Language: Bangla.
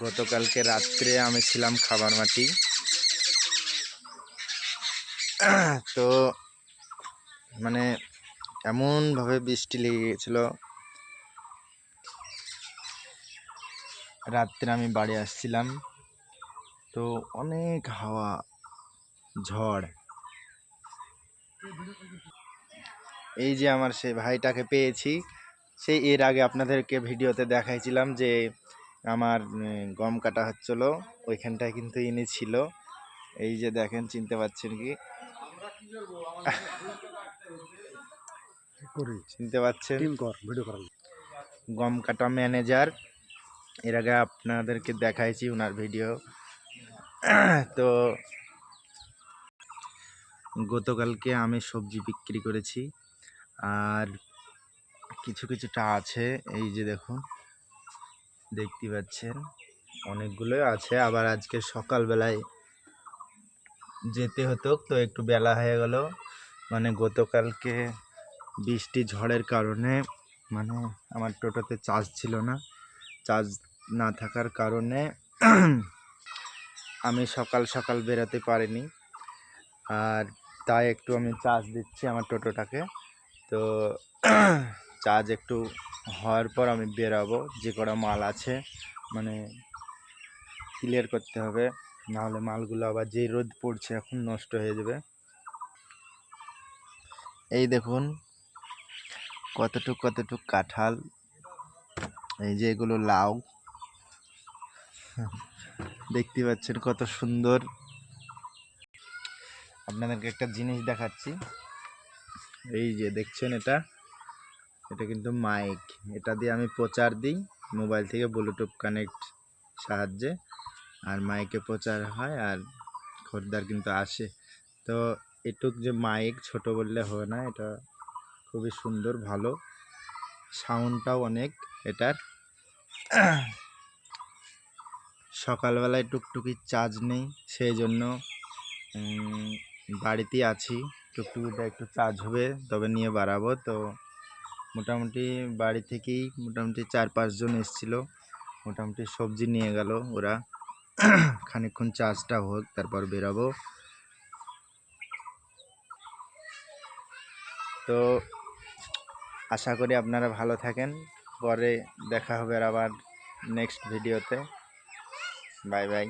গতকালকে রাত্রে আমি ছিলাম খাবার মাটি। তো মানে এমনভাবে বৃষ্টি লেগে গেছিল, রাত্রে আমি বাড়ি আসছিলাম তো অনেক হাওয়া, ঝড়। এই যে আমার সেই ভাইটাকে পেয়েছি, সেই এর আগে আপনাদেরকে ভিডিওতে দেখাইছিলাম যে আমার গম কাটা হচ্ছিল, ওইখানটায় কিন্তু ইনি ছিল। এই যে দেখেন, চিনতে পারছেন কি? চিনতে পারছেন? গম কাটা ম্যানেজার। এর আগে আপনাদেরকে দেখাইছি ওনার ভিডিও। তো গতকালকে আমি সবজি বিক্রি করেছি, আর কিছুটা আছে। এই যে দেখুন, দেখতে পাচ্ছেন অনেকগুলো আছে। আবার আজকে সকালবেলায় যেতে হতো, তো একটু বেলা হয়ে গেল। মানে গতকালকে বৃষ্টি ঝড়ের কারণে মানে আমার টোটোতে চার্জ ছিল না। চার্জ না থাকার কারণে আমি সকাল বেরোতে পারিনি, আর তাই একটু আমি চার্জ দিচ্ছি আমার টোটোটাকে। তো চার্জ একটু হওয়ার পর আমি বেরাবো। যে কটা মাল আছে মানে ক্লিয়ার করতে হবে, নাহলে মালগুলো আবার যেই রোদ পড়ছে এখন নষ্ট হয়ে যাবে। এই দেখুন কতটুক কাঁঠাল, এই যে এগুলো লাউ, দেখতে পাচ্ছেন কত সুন্দর। আপনাদেরকে একটা জিনিস দেখাচ্ছি, এই যে দেখছেন, এটা কিন্তু মাইক। এটা দিয়ে আমি প্রচার দিই মোবাইল থেকে ব্লুটুথ কানেক্ট সাহায্যে, আর মাইকে প্রচার হয় আর খরিদ্দার কিন্তু আসে। তো এটুক যে মাইক ছোট বললে হয় না, এটা খুবই সুন্দর, ভালো সাউন্ডটাও অনেক এটার। সকালবেলায় টুকটুকি চার্জ নেই, সেই জন্য বাড়িতেই আছি। টুকটুকিটা একটু চার্জ হবে তবে নিয়ে বাড়াবো। তো মোটামুটি বাড়ি থেকেই মোটামুটি 4-5 জন এসেছিলো, মোটামুটি সবজি নিয়ে গেল ওরা। খানিকক্ষণ চার্জটা হোক তারপর বেরাবো। তো আশা করি আপনারা ভালো থাকেন, পরে দেখা হবে আবার নেক্সট ভিডিওতে। Bye bye.